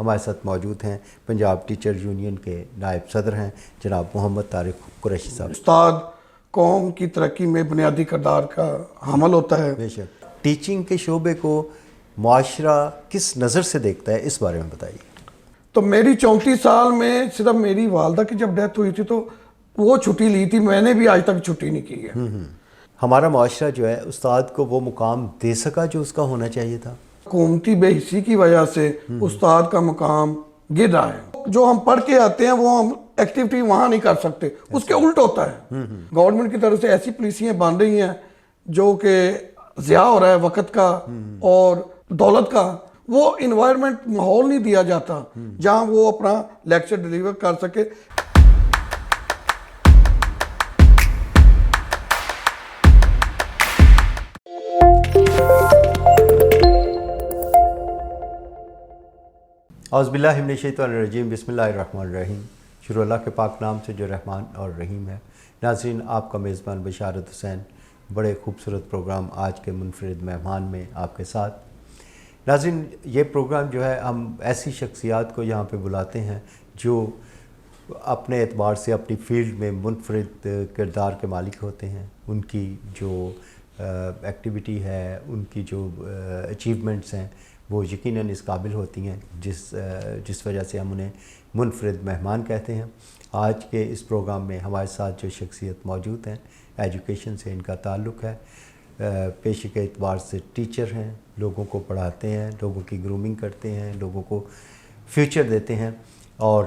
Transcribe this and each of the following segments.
ہمارے ساتھ موجود ہیں پنجاب ٹیچر یونین کے نائب صدر ہیں جناب محمد طارق قریشی صاحب۔ استاد قوم کی ترقی میں بنیادی کردار کا حامل ہوتا ہے۔ بے شک، ٹیچنگ کے شعبے کو معاشرہ کس نظر سے دیکھتا ہے، اس بارے میں بتائیے۔ تو میری 34 سال میں صرف میری والدہ کی جب ڈیتھ ہوئی تھی تو وہ چھٹی لی تھی، میں نے بھی آج تک چھٹی نہیں کی ہے۔ ہمارا معاشرہ جو ہے استاد کو وہ مقام دے سکا جو اس کا ہونا چاہیے تھا؟ حکومتی بے حسی کی وجہ سے استاد کا مقام گر رہا ہے۔ جو ہم پڑھ کے آتے ہیں وہ ہم ایکٹیویٹی وہاں نہیں کر سکتے، اس کے الٹ ہوتا ہے۔ گورنمنٹ کی طرف سے ایسی پالیسیاں بن رہی ہیں جو کہ ضیاع ہو رہا ہے وقت کا اور دولت کا، وہ انوائرمنٹ ماحول نہیں دیا جاتا جہاں وہ اپنا لیکچر ڈیلیور کر سکے۔ اعوذ باللہ من الشیطان الرجیم، بسم اللہ الرحمن الرحیم۔ شروع اللہ کے پاک نام سے جو رحمان اور رحیم ہے۔ ناظرین، آپ کا میزبان بشارت حسین بڑے خوبصورت پروگرام آج کے منفرد مہمان میں آپ کے ساتھ۔ ناظرین، یہ پروگرام جو ہے ہم ایسی شخصیات کو یہاں پہ بلاتے ہیں جو اپنے اعتبار سے اپنی فیلڈ میں منفرد کردار کے مالک ہوتے ہیں۔ ان کی جو ایکٹیویٹی ہے، ان کی جو اچیومنٹس ہیں وہ یقیناً اس قابل ہوتی ہیں جس وجہ سے ہم انہیں منفرد مہمان کہتے ہیں۔ آج کے اس پروگرام میں ہمارے ساتھ جو شخصیت موجود ہیں، ایجوکیشن سے ان کا تعلق ہے، پیشے کے اعتبار سے ٹیچر ہیں، لوگوں کو پڑھاتے ہیں، لوگوں کی گرومنگ کرتے ہیں، لوگوں کو فیوچر دیتے ہیں، اور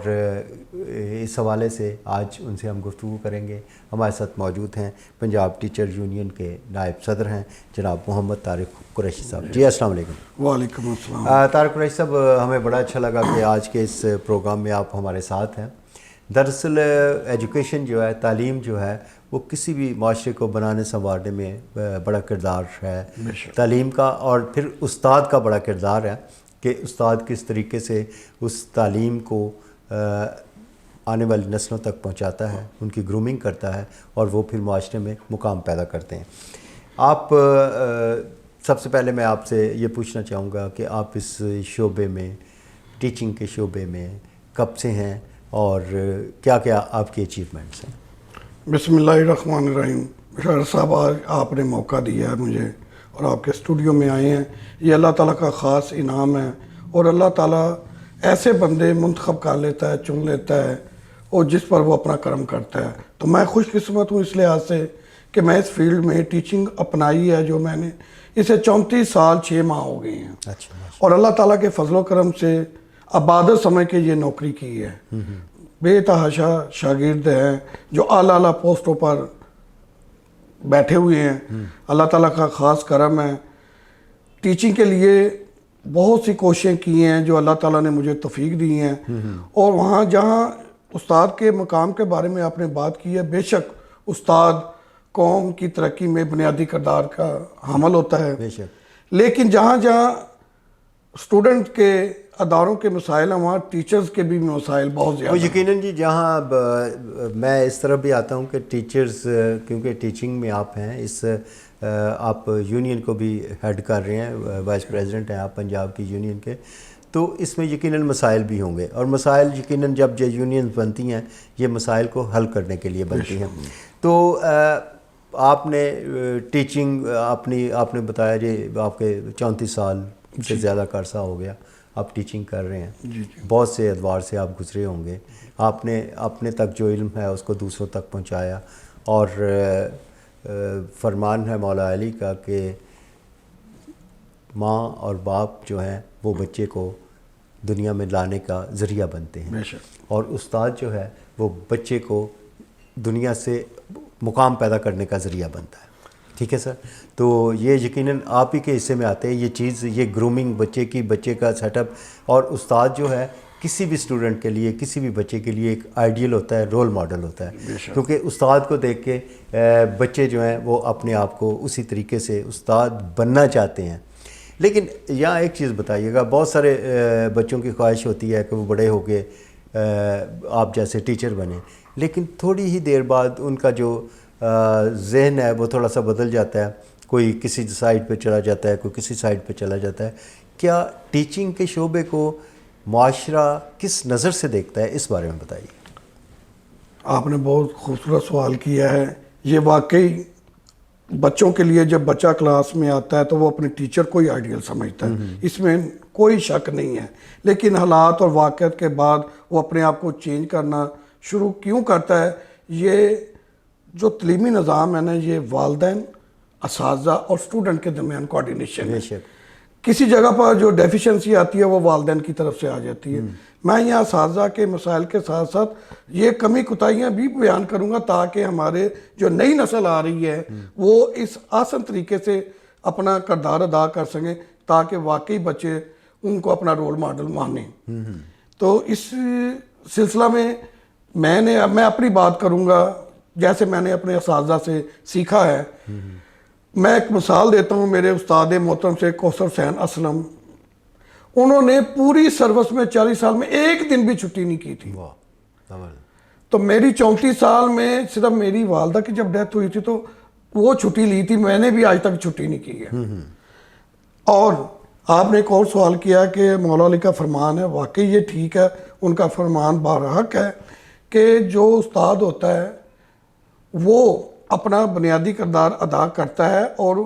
اس حوالے سے آج ان سے ہم گفتگو کریں گے۔ ہمارے ساتھ موجود ہیں پنجاب ٹیچر یونین کے نائب صدر ہیں جناب محمد طارق قریشی صاحب۔ جی السلام علیکم۔ وعلیکم السلام۔ طارق قریشی صاحب، ہمیں بڑا اچھا لگا کہ آج کے اس پروگرام میں آپ ہمارے ساتھ ہیں۔ دراصل ایجوکیشن جو ہے، تعلیم جو ہے، وہ کسی بھی معاشرے کو بنانے سنوارنے میں بڑا کردار ہے تعلیم کا، اور پھر استاد کا بڑا کردار ہے کہ استاد کس طریقے سے اس تعلیم کو آنے والی نسلوں تک پہنچاتا ہے، ان کی گرومنگ کرتا ہے، اور وہ پھر معاشرے میں مقام پیدا کرتے ہیں۔ آپ سب سے پہلے میں آپ سے یہ پوچھنا چاہوں گا کہ آپ اس شعبے میں، ٹیچنگ کے شعبے میں کب سے ہیں اور کیا کیا آپ کی اچیومنٹس ہیں؟ بسم اللہ الرحمن الرحیم۔ بشارت صاحب، آج آپ نے موقع دیا ہے مجھے اور آپ کے اسٹوڈیو میں آئے ہیں، یہ اللہ تعالیٰ کا خاص انعام ہے، اور اللہ تعالیٰ ایسے بندے منتخب کر لیتا ہے، چن لیتا ہے، اور جس پر وہ اپنا کرم کرتا ہے۔ تو میں خوش قسمت ہوں اس لحاظ سے کہ میں اس فیلڈ میں ٹیچنگ اپنائی ہے، جو میں نے اسے 34 سال 6 ماہ ہو گئے ہیں، اور اللہ تعالیٰ کے فضل و کرم سے عبادت سمجھ کے یہ نوکری کی ہے۔ بے تحاشا شاگرد ہیں جو اعلیٰ اعلیٰ پوسٹوں پر بیٹھے ہوئے ہیں، اللہ تعالیٰ کا خاص کرم ہے۔ ٹیچنگ کے لیے بہت سی کوششیں کی ہیں جو اللہ تعالیٰ نے مجھے توفیق دی ہیں، اور وہاں جہاں استاد کے مقام کے بارے میں آپ نے بات کی ہے، بے شک استاد قوم کی ترقی میں بنیادی کردار کا حامل ہوتا ہے، لیکن جہاں جہاں اسٹوڈنٹ کے اداروں کے مسائل ہیں وہاں ٹیچرز کے بھی مسائل بہت زیادہ ہیں۔ یقیناً جی، جہاں میں اس طرح بھی آتا ہوں کہ ٹیچرز، کیونکہ ٹیچنگ میں آپ ہیں، اس آپ یونین کو بھی ہیڈ کر رہے ہیں، وائس پریزیڈنٹ ہیں آپ پنجاب کی یونین کے، تو اس میں یقیناً مسائل بھی ہوں گے، اور مسائل یقیناً جب جو یونینز بنتی ہیں یہ مسائل کو حل کرنے کے لیے بنتی ہیں۔ تو آپ نے ٹیچنگ آپ نے بتایا جی آپ کے 34 سال سے زیادہ کا عرصہ ہو گیا آپ ٹیچنگ کر رہے ہیں، بہت سے ادوار سے آپ گزرے ہوں گے، آپ نے اپنے تک جو علم ہے اس کو دوسروں تک پہنچایا، اور فرمان ہے مولا علی کا کہ ماں اور باپ جو ہیں وہ بچے کو دنیا میں لانے کا ذریعہ بنتے ہیں، اور استاد جو ہے وہ بچے کو دنیا سے مقام پیدا کرنے کا ذریعہ بنتا ہے۔ ٹھیک ہے سر، تو یہ یقیناً آپ ہی کے حصے میں آتے ہیں یہ چیز، یہ گرومنگ بچے کا سیٹ اپ، اور استاد جو ہے کسی بھی اسٹوڈنٹ کے لیے، کسی بھی بچے کے لیے ایک آئیڈیل ہوتا ہے، رول ماڈل ہوتا ہے، کیونکہ استاد کو دیکھ کے بچے جو ہیں وہ اپنے آپ کو اسی طریقے سے استاد بننا چاہتے ہیں۔ لیکن یہاں ایک چیز بتائیے گا، بہت سارے بچوں کی خواہش ہوتی ہے کہ وہ بڑے ہو کے آپ جیسے ٹیچر بنیں، لیکن تھوڑی ہی دیر بعد ان کا جو ذہن ہے وہ تھوڑا سا بدل جاتا ہے، کوئی کسی سائڈ پہ چلا جاتا ہے، کوئی کسی سائڈ پہ چلا جاتا ہے۔ کیا ٹیچنگ کے شعبے کو معاشرہ کس نظر سے دیکھتا ہے، اس بارے میں بتائیے۔ آپ نے بہت خوبصورت سوال کیا ہے۔ یہ واقعی بچوں کے لیے جب بچہ کلاس میں آتا ہے تو وہ اپنے ٹیچر کو ہی آئیڈیل سمجھتا ہے، اس میں کوئی شک نہیں ہے، لیکن حالات اور واقعات کے بعد وہ اپنے آپ کو چینج کرنا شروع کیوں کرتا ہے؟ یہ جو تعلیمی نظام ہے نا، یہ والدین، اساتذہ اور اسٹوڈنٹ کے درمیان کوآرڈینیشن ہے۔ بے شک۔ کسی جگہ پر جو ڈیفیشنسی آتی ہے وہ والدین کی طرف سے آ جاتی ہے۔ میں یہاں اساتذہ کے مسائل کے ساتھ ساتھ یہ کمی کوتاہیاں بھی بیان کروں گا تاکہ ہمارے جو نئی نسل آ رہی ہے وہ اس آسان طریقے سے اپنا کردار ادا کر سکیں تاکہ واقعی بچے ان کو اپنا رول ماڈل مانیں۔ تو اس سلسلہ میں میں اپنی بات کروں گا، جیسے میں نے اپنے اساتذہ سے سیکھا ہے۔ میں ایک مثال دیتا ہوں میرے استاد محترم سے، کوثر حسین اسلم۔ انہوں نے پوری سروس میں 40 سال میں ایک دن بھی چھٹی نہیں کی تھی۔ تو میری 34 سال میں صرف میری والدہ کی جب ڈیتھ ہوئی تھی تو وہ چھٹی لی تھی، میں نے بھی آج تک چھٹی نہیں کی ہے۔ اور آپ نے ایک اور سوال کیا کہ مولا علی کا فرمان ہے، واقعی یہ ٹھیک ہے، ان کا فرمان برحق ہے کہ جو استاد ہوتا ہے وہ اپنا بنیادی کردار ادا کرتا ہے، اور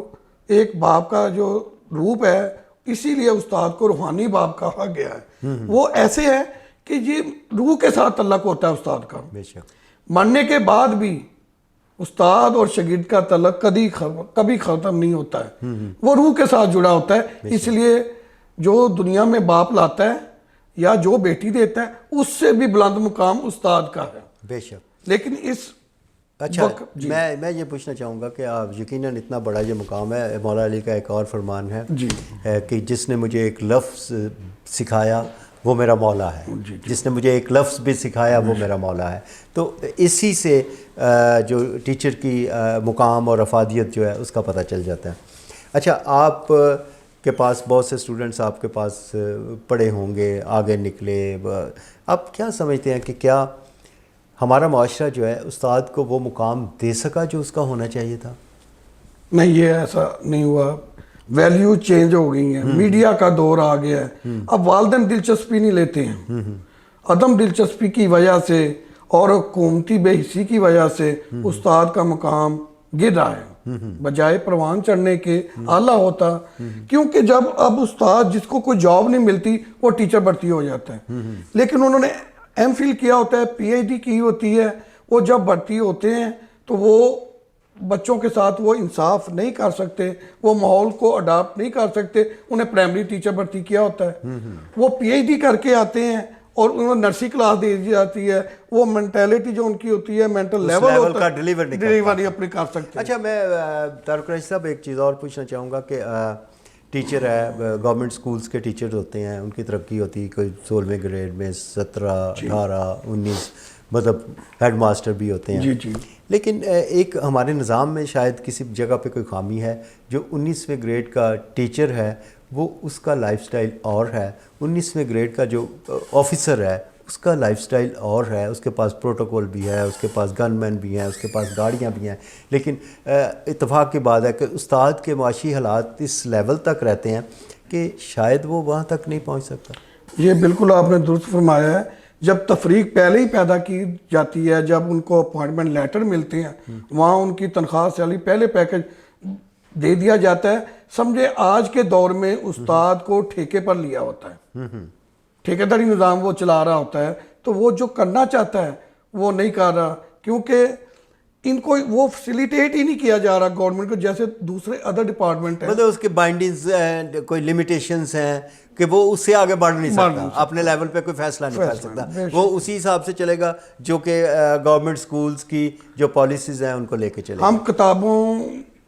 ایک باپ کا جو روپ ہے، اسی لیے استاد کو روحانی باپ کہا گیا ہے۔ وہ ایسے ہے کہ یہ روح کے ساتھ تعلق ہوتا ہے استاد کا، بے شک۔ مرنے کے بعد بھی استاد اور شاگرد کا تعلق کبھی ختم نہیں ہوتا ہے، وہ روح کے ساتھ جڑا ہوتا ہے۔ اس لیے جو دنیا میں باپ لاتا ہے یا جو بیٹی دیتا ہے اس سے بھی بلند مقام استاد کا ہے۔ بے شک۔ لیکن اس اچھا، میں یہ پوچھنا چاہوں گا کہ آپ یقیناً اتنا بڑا یہ مقام ہے، مولا علی کا ایک اور فرمان ہے کہ جس نے مجھے ایک لفظ سکھایا وہ میرا مولا ہے، جس نے مجھے ایک لفظ بھی سکھایا وہ میرا مولا ہے۔ تو اسی سے جو ٹیچر کی مقام اور افادیت جو ہے اس کا پتہ چل جاتا ہے۔ اچھا، آپ کے پاس بہت سے اسٹوڈنٹس آپ کے پاس پڑھے ہوں گے، آگے نکلے، آپ کیا سمجھتے ہیں کہ کیا ہمارا معاشرہ جو ہے استاد کو وہ مقام دے سکا جو اس کا ہونا چاہیے تھا؟ نہیں، یہ ایسا نہیں ہوا۔ ویلیو چینج ہو گئی ہیں، میڈیا کا دور آ گیا ہے، اب والدین دلچسپی نہیں لیتے ہیں۔ عدم دلچسپی کی وجہ سے اور حکومتی بے حسی کی وجہ سے استاد کا مقام گر رہا ہے، بجائے پروان چڑھنے کے اعلیٰ ہوتا، کیونکہ جب اب استاد جس کو کوئی جاب نہیں ملتی وہ ٹیچر بھرتی ہو جاتا ہے، لیکن انہوں نے ایم فل کیا ہوتا ہے، پی ایچ ڈی کی ہوتی ہے، وہ جب بھرتی ہوتے ہیں تو وہ بچوں کے ساتھ وہ انصاف نہیں کر سکتے، وہ ماحول کو اڈاپٹ نہیں کر سکتے۔ انہیں پرائمری ٹیچر بھرتی کیا ہوتا ہے، وہ پی ایچ ڈی کر کے آتے ہیں اور انہیں نرسری کلاس دی جاتی ہے، وہ مینٹیلٹی جو ان کی ہوتی ہے، مینٹل لیول ہوتا ہے، ڈیلیوری اپنی کر سکتے ہیں۔ اچھا، میں طارق قریشی صاحب ایک چیز اور پوچھنا چاہوں گا کہ ٹیچر ہے، گورنمنٹ سکولز کے ٹیچر ہوتے ہیں، ان کی ترقی ہوتی ہے، کوئی 16ویں گریڈ میں 17 18 19 مطلب ہیڈ ماسٹر بھی ہوتے ہیں۔ لیکن ایک ہمارے نظام میں شاید کسی جگہ پہ کوئی خامی ہے، جو 19ویں گریڈ کا ٹیچر ہے وہ اس کا لائف سٹائل اور ہے، 19ویں گریڈ کا جو آفیسر ہے اس کا لائف سٹائل اور ہے، اس کے پاس پروٹوکول بھی ہے، اس کے پاس گن مین بھی ہیں، اس کے پاس گاڑیاں بھی ہیں، لیکن اتفاق کی بات ہے کہ استاد کے معاشی حالات اس لیول تک رہتے ہیں کہ شاید وہ وہاں تک نہیں پہنچ سکتا۔ یہ بالکل آپ نے درست فرمایا ہے۔ جب تفریق پہلے ہی پیدا کی جاتی ہے، جب ان کو اپوائنٹمنٹ لیٹر ملتے ہیں، وہاں ان کی تنخواہ سیلری پہلے پیکج دے دیا جاتا ہے۔ سمجھے آج کے دور میں استاد کو ٹھیکے پر لیا ہوتا ہے، ٹھیکیداری نظام وہ چلا رہا ہوتا ہے، تو وہ جو کرنا چاہتا ہے وہ نہیں کر رہا، کیونکہ ان کو وہ فیسیلیٹیٹ ہی نہیں کیا جا رہا گورنمنٹ کو، جیسے دوسرے ادر ڈپارٹمنٹ ہیں۔ مطلب اس کے بائنڈنگز ہیں، کوئی لمیٹیشنز ہیں کہ وہ اس سے آگے بڑھ نہیں سکتا، اپنے لیول پہ کوئی فیصلہ نہیں کر سکتا، وہ اسی حساب سے چلے گا جو کہ گورنمنٹ سکولز کی جو پالیسیز ہیں ان کو لے کے چلے گا۔ ہم کتابوں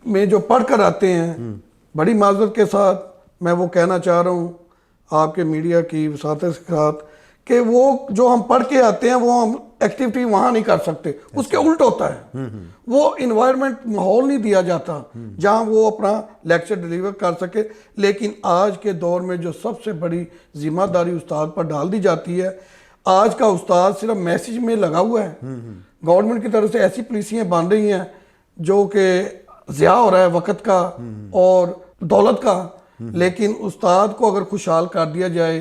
میں جو پڑھ کر آتے ہیں، بڑی معذرت کے ساتھ میں وہ کہنا چاہ رہا ہوں آپ کے میڈیا کی وساطت کے ساتھ کہ وہ جو ہم پڑھ کے آتے ہیں وہ ہم ایکٹیویٹی وہاں نہیں کر سکتے، اس کے الٹ ہوتا ہے، وہ انوائرمنٹ ماحول نہیں دیا جاتا جہاں وہ اپنا لیکچر ڈیلیور کر سکے۔ لیکن آج کے دور میں جو سب سے بڑی ذمہ داری استاد پر ڈال دی جاتی ہے، آج کا استاد صرف میسیج میں لگا ہوا ہے، گورنمنٹ کی طرف سے ایسی پالیسیاں بن رہی ہیں جو کہ ضیاع ہو رہا ہے وقت کا اور دولت کا، لیکن استاد کو اگر خوشحال کر دیا جائے،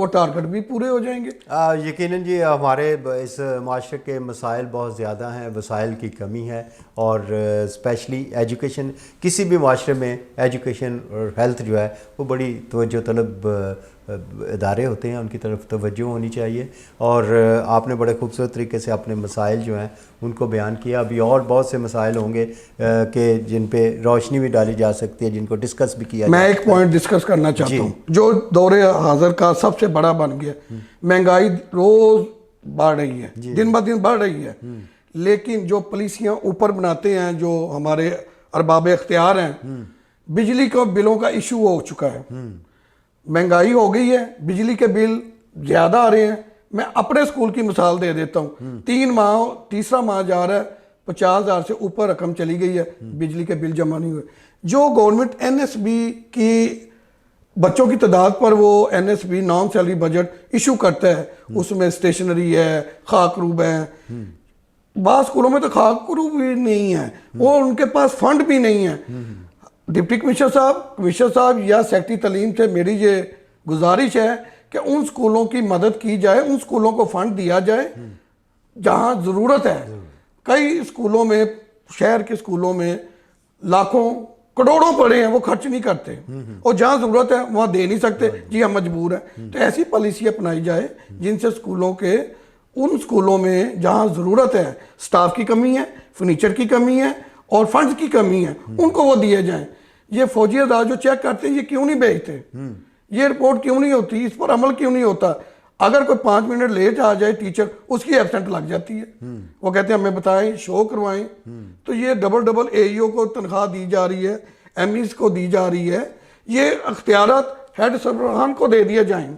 وہ ٹارگٹ بھی پورے ہو جائیں گے. یقیناً جی ہمارے اس معاشرے کے مسائل بہت زیادہ ہیں, وسائل کی کمی ہے, اور اسپیشلی ایجوکیشن, کسی بھی معاشرے میں ایجوکیشن اور ہیلتھ جو ہے وہ بڑی توجہ طلب ادارے ہوتے ہیں, ان کی طرف توجہ ہونی چاہیے. اور آپ نے بڑے خوبصورت طریقے سے اپنے مسائل جو ہیں ان کو بیان کیا. ابھی اور بہت سے مسائل ہوں گے کہ جن پہ روشنی بھی ڈالی جا سکتی ہے, جن کو ڈسکس بھی کیا. میں ایک پوائنٹ ڈسکس کرنا چاہتا ہوں جو دور حاضر کا سب سے بڑا بن گیا. مہنگائی روز بڑھ رہی ہے, دن بہ دن بڑھ رہی ہے, لیکن جو پالیسیاں اوپر بناتے ہیں جو ہمارے ارباب اختیار ہیں, بجلی کا بلوں کا ایشو ہو چکا ہے. مہنگائی ہو گئی ہے, بجلی کے بل زیادہ آ رہے ہیں. میں اپنے اسکول کی مثال دے دیتا ہوں. 3 ماہ تیسرا ماہ جا رہا ہے, 50,000 سے اوپر رقم چلی گئی ہے, بجلی کے بل جمع نہیں ہوئے. جو گورنمنٹ NSB کی بچوں کی تعداد پر وہ NSB naan salary budget issue کرتا ہے, اس میں اسٹیشنری ہے, خاک روب ہے. بعض اسکولوں میں تو خاک روب بھی نہیں ہے, اور ان کے پاس فنڈ بھی نہیں ہے. ڈپٹی کمشنر صاحب یا سیکرٹری تعلیم سے میری یہ گزارش ہے کہ ان اسکولوں کی مدد کی جائے, ان اسکولوں کو فنڈ دیا جائے جہاں ضرورت ہے. کئی اسکولوں میں, شہر کے اسکولوں میں لاکھوں کروڑوں پڑے ہیں, وہ خرچ نہیں کرتے, اور جہاں ضرورت ہے وہاں دے نہیں سکتے, جی ہم مجبور ہیں. تو ایسی پالیسی اپنائی جائے جن سے اسکولوں کے, ان اسکولوں میں جہاں ضرورت ہے, سٹاف کی کمی ہے, فرنیچر کی کمی ہے اور فنڈز کی کمی ہے, ان کو وہ دیے جائیں. یہ فوجی ادارے جو چیک کرتے ہیں یہ کیوں نہیں بھیجتے, یہ رپورٹ کیوں نہیں ہوتی, اس پر عمل کیوں نہیں ہوتا؟ اگر کوئی 5 منٹ لیٹ آ جائے ٹیچر, اس کی ایبسنٹ لگ جاتی ہے. وہ کہتے ہیں ہمیں بتائیں, شو کروائیں. تو یہ ڈبل AEO کو تنخواہ دی جا رہی ہے, MEs کو دی جا رہی ہے. یہ اختیارات ہیڈ سربراہان کو دے دیے جائیں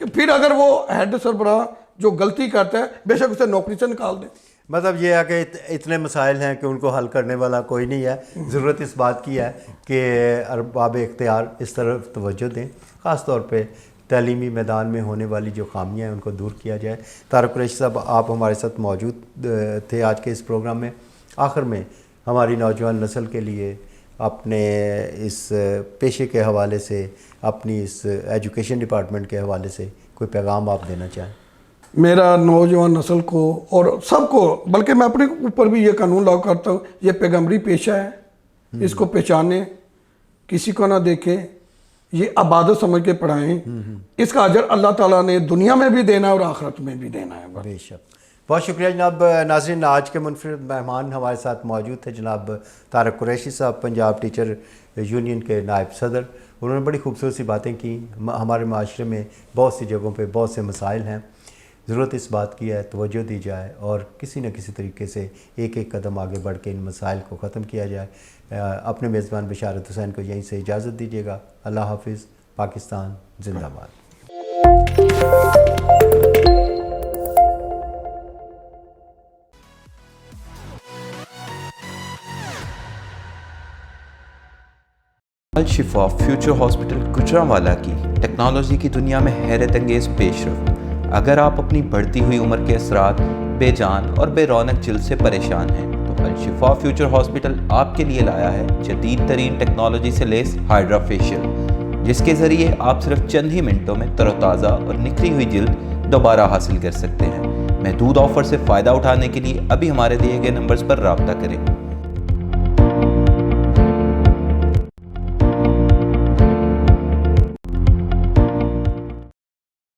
کہ پھر اگر وہ ہیڈ سربراہ جو غلطی کرتا ہے بے شک اسے نوکری سے نکال دیں. مطلب یہ ہے کہ اتنے مسائل ہیں کہ ان کو حل کرنے والا کوئی نہیں ہے. ضرورت اس بات کی ہے کہ ارباب اختیار اس طرف توجہ دیں, خاص طور پہ تعلیمی میدان میں ہونے والی جو خامیاں ہیں ان کو دور کیا جائے. طارق قریشی صاحب, آپ ہمارے ساتھ موجود تھے آج کے اس پروگرام میں. آخر میں ہماری نوجوان نسل کے لیے اپنے اس پیشے کے حوالے سے, اپنی اس ایجوکیشن ڈپارٹمنٹ کے حوالے سے کوئی پیغام آپ دینا چاہیں؟ میرا نوجوان نسل کو اور سب کو, بلکہ میں اپنے اوپر بھی یہ قانون لاگو کرتا ہوں, یہ پیغمبری پیشہ ہے, اس کو پہچانیں, کسی کو نہ دیکھیں, یہ عبادت سمجھ کے پڑھائیں. اس کا اجر اللہ تعالیٰ نے دنیا میں بھی دینا ہے اور آخرت میں بھی دینا ہے. بے شک. بہت شکریہ جناب. ناظرین, آج کے منفرد مہمان ہمارے ساتھ موجود تھے جناب طارق قریشی صاحب, پنجاب ٹیچر یونین کے نائب صدر. انہوں نے بڑی خوبصورت سی باتیں کی. ہمارے معاشرے میں بہت سی جگہوں پہ بہت سے مسائل ہیں, ضرورت اس بات کی ہے توجہ دی جائے اور کسی نہ کسی طریقے سے ایک ایک قدم آگے بڑھ کے ان مسائل کو ختم کیا جائے. اپنے میزبان بشارت حسین کو یہیں سے اجازت دیجیے گا. اللہ حافظ. پاکستان زندہ باد. الشفا فیوچر ہاسپٹل گجرانوالہ کی ٹیکنالوجی کی دنیا میں حیرت انگیز پیش رفت. اگر آپ اپنی بڑھتی ہوئی عمر کے اثرات, بے جان اور بے رونق جلد سے پریشان ہیں تو الشفا فیوچر ہاسپٹل آپ کے لیے لایا ہے جدید ترین ٹیکنالوجی سے لیس ہائیڈرا فیشیل, جس کے ذریعے آپ صرف چند ہی منٹوں میں تر و تازہ اور نکھری ہوئی جلد دوبارہ حاصل کر سکتے ہیں. محدود آفر سے فائدہ اٹھانے کے لیے ابھی ہمارے دیے گئے نمبرز پر رابطہ کریں.